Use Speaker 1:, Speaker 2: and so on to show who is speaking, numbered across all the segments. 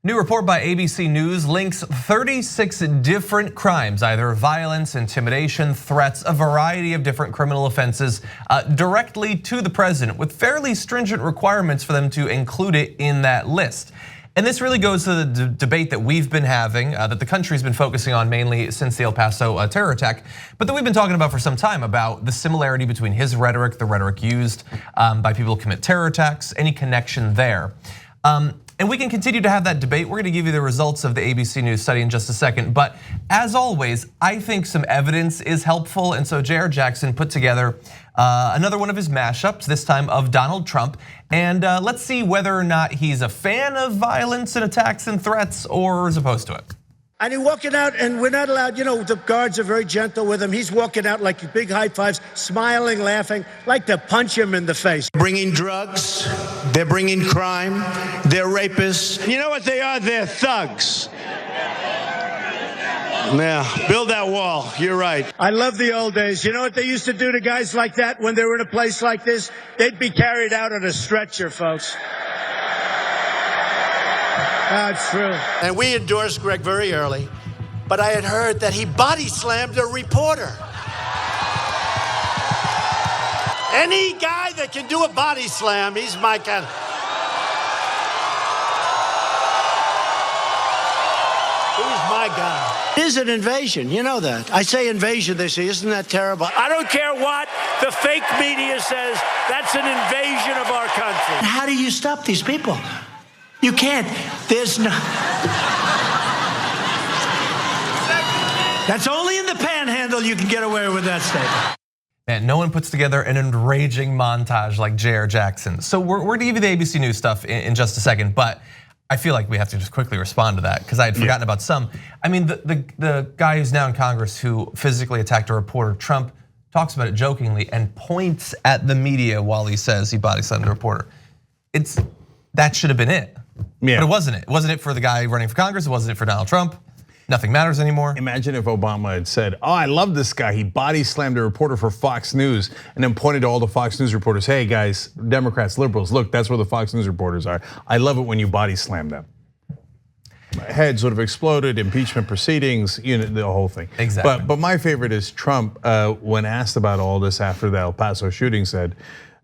Speaker 1: New report by ABC News links 36 different crimes, either violence, intimidation, threats, a variety of different criminal offenses, directly to the president, with fairly stringent requirements for them to include it in that list. And this really goes to the debate that we've been having, that the country's been focusing on mainly since the El Paso terror attack, but that we've been talking about for some time, about the similarity between his rhetoric, the rhetoric used by people who commit terror attacks, any connection there. And we can continue to have that debate. We're gonna give you the results of the ABC News study in just a second. But as always, I think some evidence is helpful. And so J.R. Jackson put together another one of his mashups, this time of Donald Trump. And let's see whether or not he's a fan of violence and attacks and threats or is opposed to it.
Speaker 2: And he's walking out, and we're not allowed, the guards are very gentle with him. He's walking out like big high fives, smiling, laughing, like to punch him in the face.
Speaker 3: Bringing drugs, they're bringing crime, they're rapists. You know what they are? They're thugs. Yeah, build that wall, you're right.
Speaker 2: I love the old days. You know what they used to do to guys like that when they were in a place like this? They'd be carried out on a stretcher, folks. That's true.
Speaker 3: And we endorsed Greg very early, but I had heard that he body slammed a reporter. Any guy that can do a body slam, he's my kind of. He's my guy. It is an invasion, you know that. I say invasion, they say, isn't that terrible? I don't care what the fake media says, that's an invasion of our country. How do you stop these people? You can't. There's no. That's only in the panhandle you can get away with that statement.
Speaker 1: Man, no one puts together an enraging montage like J.R. Jackson. So we're gonna give you the ABC News stuff in just a second, but I feel like we have to just quickly respond to that because I had forgotten about some. I mean, the guy who's now in Congress who physically attacked a reporter, Trump, talks about it jokingly and points at the media while he says he body slammed a reporter. That should have been it. Yeah. But it wasn't it. It wasn't it for the guy running for Congress. It wasn't it for Donald Trump. Nothing matters anymore.
Speaker 4: Imagine if Obama had said, I love this guy. He body slammed a reporter for Fox News and then pointed to all the Fox News reporters. Hey guys, Democrats, liberals, look, that's where the Fox News reporters are. I love it when you body slam them. Heads would have exploded, impeachment proceedings, the whole thing.
Speaker 1: Exactly.
Speaker 4: But my favorite is Trump, when asked about all this after the El Paso shooting, said,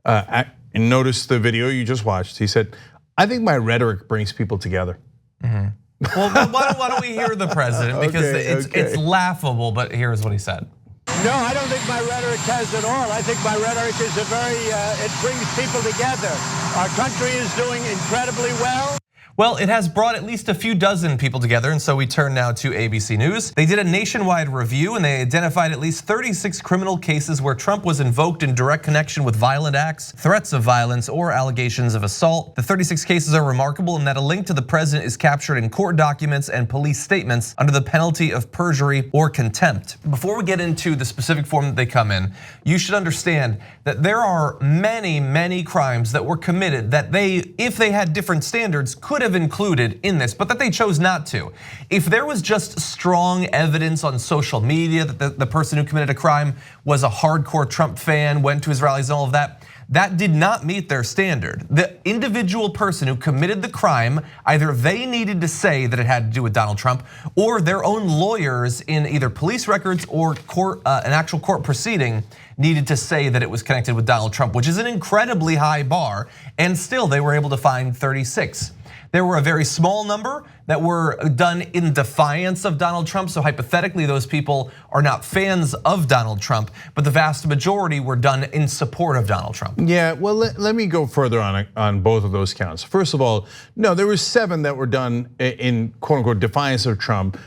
Speaker 4: and notice the video you just watched, he said, I think my rhetoric brings people together.
Speaker 1: Well, why don't we hear the president? Because it's laughable, but here's what he said.
Speaker 2: No, I don't think my rhetoric has at all. I think my rhetoric is it brings people together. Our country is doing incredibly well.
Speaker 1: Well, it has brought at least a few dozen people together, and so we turn now to ABC News. They did a nationwide review and they identified at least 36 criminal cases where Trump was invoked in direct connection with violent acts, threats of violence, or allegations of assault. The 36 cases are remarkable in that a link to the president is captured in court documents and police statements under the penalty of perjury or contempt. Before we get into the specific form that they come in, you should understand that there are many, many crimes that were committed that they, if they had different standards, could have included in this, but that they chose not to. If there was just strong evidence on social media that the person who committed a crime was a hardcore Trump fan, went to his rallies and all of that, that did not meet their standard. The individual person who committed the crime, either they needed to say that it had to do with Donald Trump, or their own lawyers in either police records or court, an actual court proceeding needed to say that it was connected with Donald Trump, which is an incredibly high bar, and still they were able to find 36. There were a very small number that were done in defiance of Donald Trump. So hypothetically, those people are not fans of Donald Trump, but the vast majority were done in support of Donald Trump.
Speaker 4: Yeah, well, let me go further on both of those counts. First of all, no, there were 7 that were done in quote unquote defiance of Trump.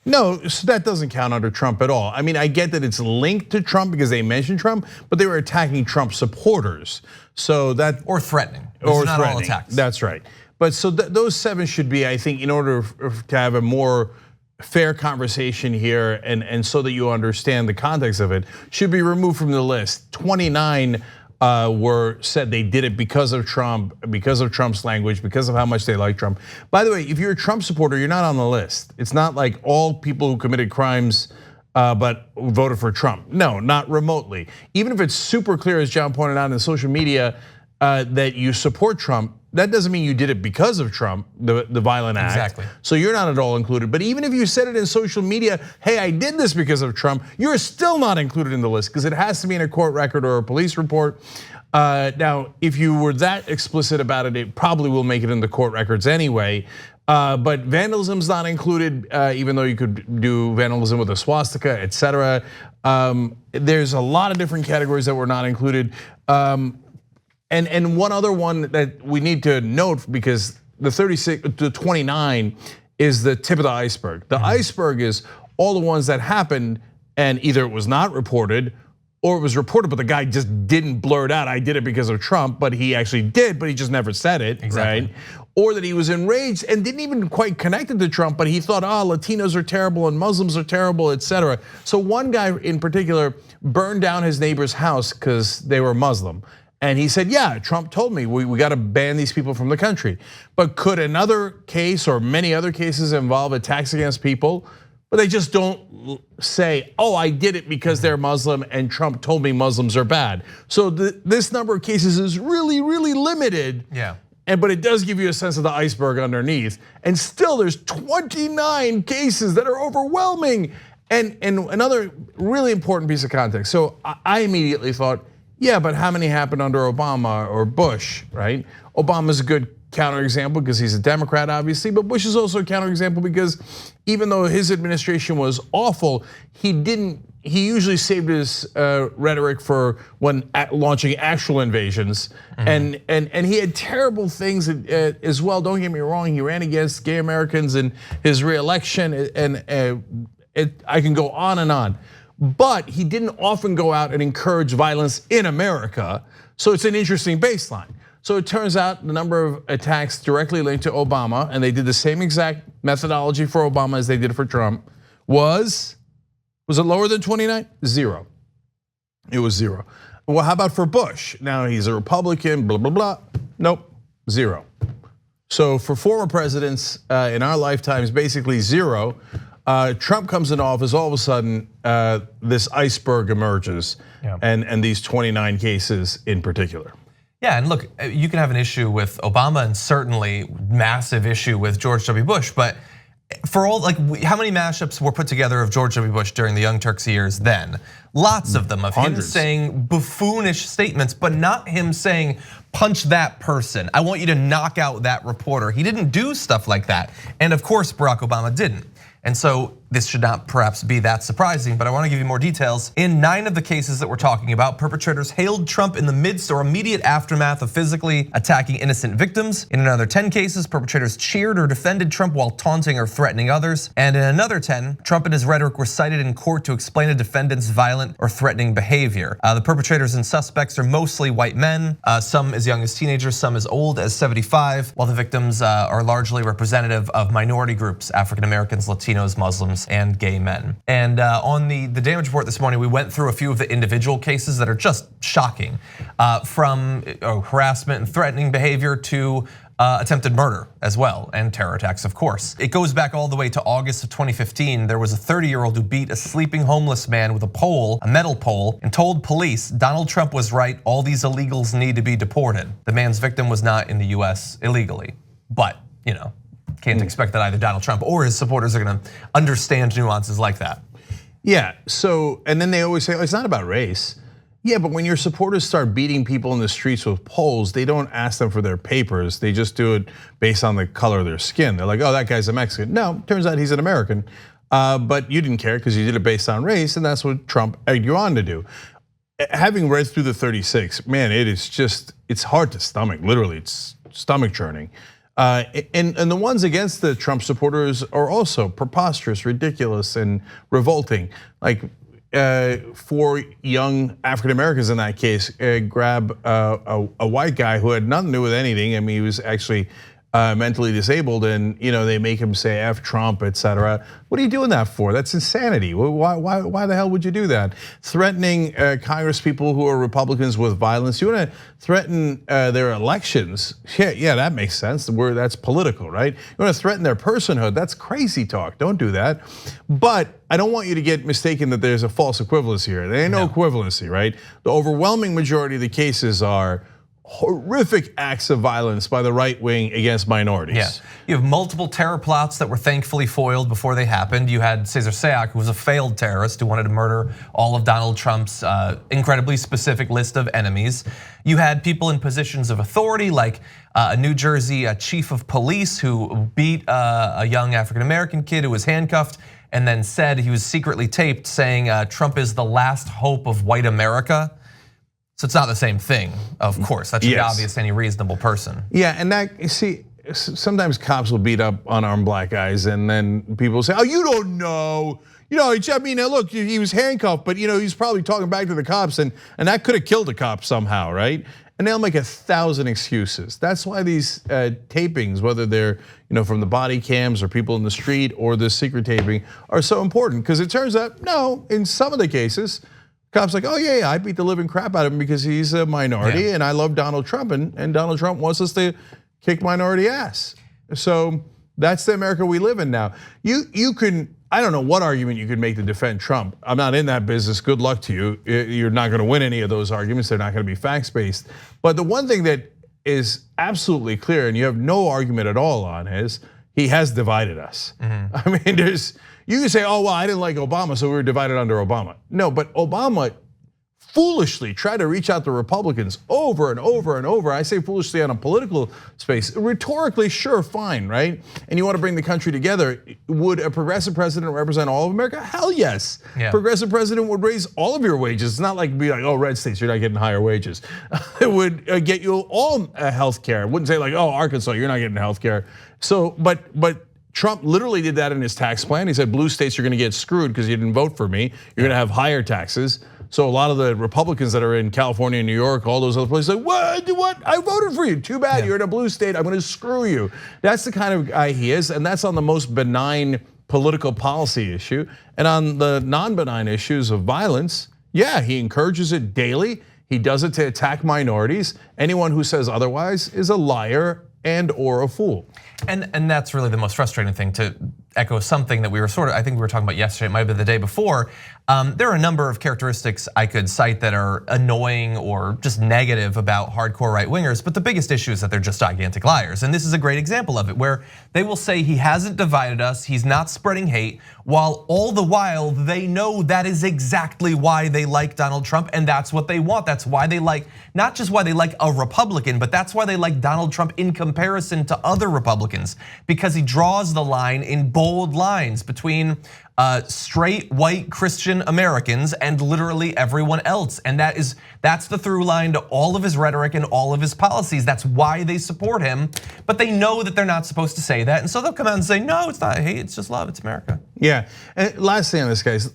Speaker 4: No, so that doesn't count under Trump at all. I mean, I get that it's linked to Trump because they mentioned Trump, but they were attacking Trump supporters. So that
Speaker 1: or threatening.
Speaker 4: Or
Speaker 1: not
Speaker 4: threatening.
Speaker 1: All attacks.
Speaker 4: That's right. But so those 7 should be, I think, in order to have a more fair conversation here and so that you understand the context of it, should be removed from the list. 29 were said they did it because of Trump, because of Trump's language, because of how much they like Trump. By the way, if you're a Trump supporter, you're not on the list. It's not like all people who committed crimes but voted for Trump. No, not remotely. Even if it's super clear, as John pointed out in social media, that you support Trump, that doesn't mean you did it because of Trump, the violent act.
Speaker 1: Exactly.
Speaker 4: So you're not at all included. But even if you said it in social media, hey, I did this because of Trump, you're still not included in the list because it has to be in a court record or a police report. Now, if you were that explicit about it, it probably will make it in the court records anyway. But vandalism's not included, even though you could do vandalism with a swastika, etc. There's a lot of different categories that were not included. And one other one that we need to note, because the 29 is the tip of the iceberg. The iceberg is all the ones that happened and either it was not reported or it was reported, but the guy just didn't blurt out, I did it because of Trump, but he actually did, but he just never said it, right? Or that he was enraged and didn't even quite connect it to Trump, but he thought, Latinos are terrible and Muslims are terrible, etc. So one guy in particular burned down his neighbor's house because they were Muslim. And he said, yeah, Trump told me we got to ban these people from the country. But could another case or many other cases involve attacks against people? But they just don't say, I did it because they're Muslim and Trump told me Muslims are bad. So this number of cases is really, really limited.
Speaker 1: Yeah.
Speaker 4: But it does give you a sense of the iceberg underneath. And still there's 29 cases that are overwhelming. And another really important piece of context. So I immediately thought, yeah, but how many happened under Obama or Bush, right? Obama's a good counterexample because he's a Democrat, obviously, but Bush is also a counterexample because even though his administration was awful, he usually saved his rhetoric for when launching actual invasions, and he had terrible things as well. Don't get me wrong, he ran against gay Americans in his reelection, and I can go on and on. But he didn't often go out and encourage violence in America, so it's an interesting baseline. So it turns out the number of attacks directly linked to Obama, and they did the same exact methodology for Obama as they did for Trump, was it lower than 29? 0. It was 0. Well, how about for Bush? Now he's a Republican, blah, blah, blah. Nope, 0. So for former presidents in our lifetimes, basically 0. Trump comes into office, all of a sudden, this iceberg emerges, and these 29 cases in particular.
Speaker 1: Yeah, and look, you can have an issue with Obama and certainly massive issue with George W. Bush, but for all, how many mashups were put together of George W. Bush during the Young Turks years then? Lots of them, of him saying buffoonish statements, but not him saying, punch that person. I want you to knock out that reporter. He didn't do stuff like that. And of course, Barack Obama didn't. And so this should not perhaps be that surprising, but I want to give you more details. In 9 of the cases that we're talking about, perpetrators hailed Trump in the midst or immediate aftermath of physically attacking innocent victims. In another 10 cases, perpetrators cheered or defended Trump while taunting or threatening others. And in another 10, Trump and his rhetoric were cited in court to explain a defendant's violent or threatening behavior. The perpetrators and suspects are mostly white men, some as young as teenagers, some as old as 75, while the victims are largely representative of minority groups, African Americans, Latinos, Muslims, and gay men. And on the damage report this morning, we went through a few of the individual cases that are just shocking, from harassment and threatening behavior to attempted murder as well, and terror attacks, of course. It goes back all the way to August of 2015. There was a 30-year-old who beat a sleeping homeless man with a metal pole, and told police Donald Trump was right, all these illegals need to be deported. The man's victim was not in the US illegally, but can't expect that either Donald Trump or his supporters are gonna understand nuances like that.
Speaker 4: Yeah, so, and then they always say, it's not about race. Yeah, but when your supporters start beating people in the streets with poles, they don't ask them for their papers. They just do it based on the color of their skin. They're like, that guy's a Mexican. No, turns out he's an American. But you didn't care because you did it based on race, and that's what Trump egged you on to do. Having read through the 36, man, it's hard to stomach, literally, it's stomach churning. And the ones against the Trump supporters are also preposterous, ridiculous, and revolting. Like 4 young African Americans in that case grab a white guy who had nothing to do with anything. I mean, he was actually mentally disabled, and they make him say F Trump, etc. What are you doing that for? That's insanity. Why the hell would you do that? Threatening Congress people who are Republicans with violence. You want to threaten their elections? Yeah, that makes sense. That's political, right? You want to threaten their personhood? That's crazy talk. Don't do that. But I don't want you to get mistaken that there's a false equivalency here. There ain't no equivalency, right? The overwhelming majority of the cases are horrific acts of violence by the right wing against minorities.
Speaker 1: Yeah. You have multiple terror plots that were thankfully foiled before they happened. You had Cesar Sayoc, who was a failed terrorist who wanted to murder all of Donald Trump's incredibly specific list of enemies. You had people in positions of authority like a New Jersey chief of police who beat a young African-American kid who was handcuffed and then said, he was secretly taped saying Trump is the last hope of white America. So it's not the same thing, of course. That should be obvious to any reasonable person.
Speaker 4: Yeah, and that, you see, sometimes cops will beat up unarmed black guys and then people say, oh, you don't know. I mean, look, he was handcuffed, but he's probably talking back to the cops and that could have killed a cop somehow, right? And they'll make 1,000 excuses. That's why these tapings, whether they're from the body cams or people in the street or the secret taping, are so important. Because it turns out, no, in some of the cases, cops like, oh yeah, I beat the living crap out of him because he's a minority and I love Donald Trump and Donald Trump wants us to kick minority ass. So that's the America we live in now. You can, I don't know what argument you could make to defend Trump. I'm not in that business, good luck to you. You're not gonna win any of those arguments, they're not gonna be facts-based. But the one thing that is absolutely clear and you have no argument at all on is he has divided us. I mean, you can say, oh, well, I didn't like Obama, so we were divided under Obama. No, but Obama foolishly tried to reach out to Republicans over and over and over. I say foolishly on a political space. Rhetorically, sure, fine, right? And you want to bring the country together. Would a progressive president represent all of America? Hell yes. Yeah. Progressive president would raise all of your wages. It's not like be like, oh, red states, you're not getting higher wages. It would get you all health care. It wouldn't say like, oh, Arkansas, you're not getting health care. So, but Trump literally did that in his tax plan. He said blue states are gonna get screwed because you didn't vote for me. You're gonna have higher taxes. So a lot of the Republicans that are in California and New York, all those other places, like, what? I voted for you. Too bad, you're in a blue state, I'm gonna screw you. That's the kind of guy he is, and that's on the most benign political policy issue. And on the non-benign issues of violence, yeah, he encourages it daily. He does it to attack minorities. Anyone who says otherwise is a liar and or a fool.
Speaker 1: And that's really the most frustrating thing, to echo something that we were I think we were talking about yesterday, it might have been the day before. There are a number of characteristics I could cite that are annoying or just negative about hardcore right wingers, but the biggest issue is that they're just gigantic liars. And this is a great example of it, where they will say he hasn't divided us, he's not spreading hate, while all the while they know that is exactly why they like Donald Trump and that's what they want. That's why they like, not just why they like a Republican, but that's why they like Donald Trump in comparison to other Republicans, because he draws the line in bold lines between straight white Christian Americans and literally everyone else. And that's the through line to all of his rhetoric and all of his policies. That's why they support him, but they know that they're not supposed to say that. And so they'll come out and say, no, it's not hate, it's just love, it's America.
Speaker 4: Yeah, and last thing on this, guys,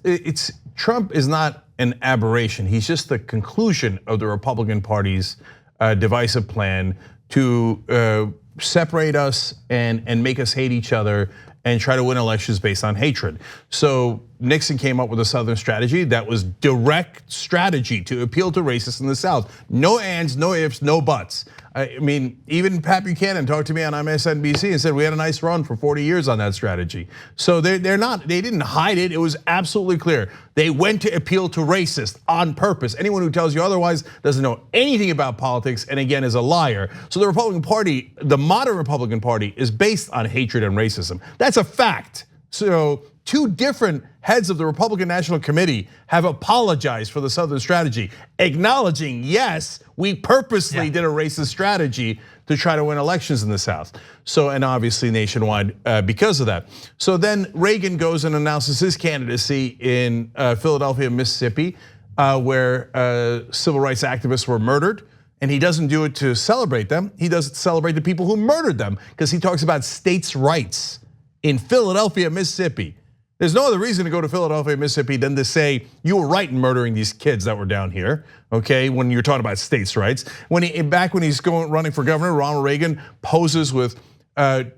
Speaker 4: Trump is not an aberration. He's just the conclusion of the Republican Party's divisive plan to separate us and make us hate each other and try to win elections based on hatred. So Nixon came up with a Southern strategy that was direct strategy to appeal to racists in the South. No ands, no ifs, no buts. I mean, even Pat Buchanan talked to me on MSNBC and said we had a nice run for 40 years on that strategy. So they didn't hide it. It was absolutely clear. They went to appeal to racists on purpose. Anyone who tells you otherwise doesn't know anything about politics and again is a liar. So the Republican Party, the modern Republican Party, is based on hatred and racism. That's a fact. So two different heads of the Republican National Committee have apologized for the Southern strategy, acknowledging, yes, we purposely did a racist strategy to try to win elections in the South. So, and obviously nationwide because of that. So then Reagan goes and announces his candidacy in Philadelphia, Mississippi, where civil rights activists were murdered. And he doesn't do it to celebrate them, he does it to celebrate the people who murdered them, because he talks about states' rights in Philadelphia, Mississippi. There's no other reason to go to Philadelphia, Mississippi than to say you were right in murdering these kids that were down here, okay? When you're talking about states' rights. Back when he's running for governor, Ronald Reagan poses with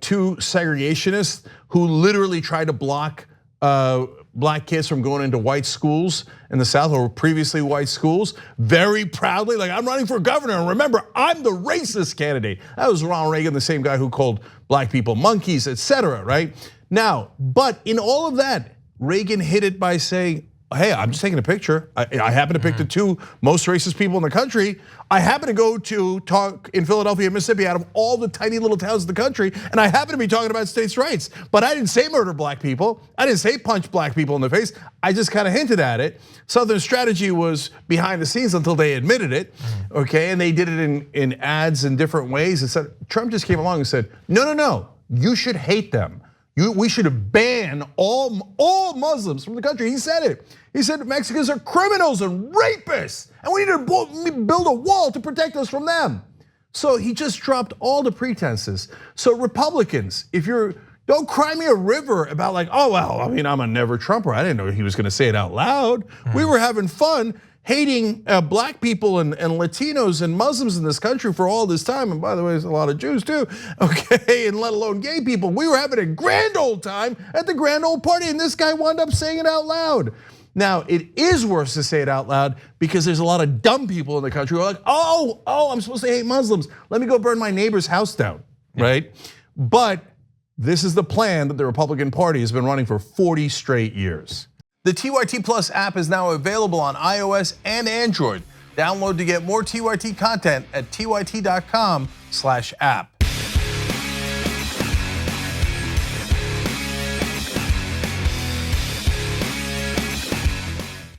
Speaker 4: two segregationists who literally tried to block black kids from going into white schools in the South, or previously white schools, very proudly, like, I'm running for governor, and remember, I'm the racist candidate. That was Ronald Reagan, the same guy who called black people monkeys, etc., right? Now, but in all of that, Reagan hit it by saying, hey, I'm just taking a picture. I happen to pick the two most racist people in the country. I happen to go to talk in Philadelphia, Mississippi, out of all the tiny little towns in the country, and I happen to be talking about states' rights. But I didn't say murder black people. I didn't say punch black people in the face. I just kind of hinted at it. Southern strategy was behind the scenes until they admitted it, okay? And they did it in ads in different ways. And said, Trump just came along and said, no, you should hate them. We should ban all Muslims from the country. He said it. He said Mexicans are criminals and rapists, and we need to build a wall to protect us from them. So he just dropped all the pretenses. So Republicans, don't cry me a river about like, oh well, I mean, I'm a never Trumper. I didn't know he was going to say it out loud. We were having fun hating black people and Latinos and Muslims in this country for all this time. And by the way, there's a lot of Jews too, okay? And let alone gay people. We were having a grand old time at the grand old party, and this guy wound up saying it out loud. Now, it is worse to say it out loud because there's a lot of dumb people in the country who are like, oh, I'm supposed to hate Muslims. Let me go burn my neighbor's house down, right? But this is the plan that the Republican Party has been running for 40 straight years. The TYT Plus app is now available on iOS and Android. Download to get more TYT content at tyt.com/app.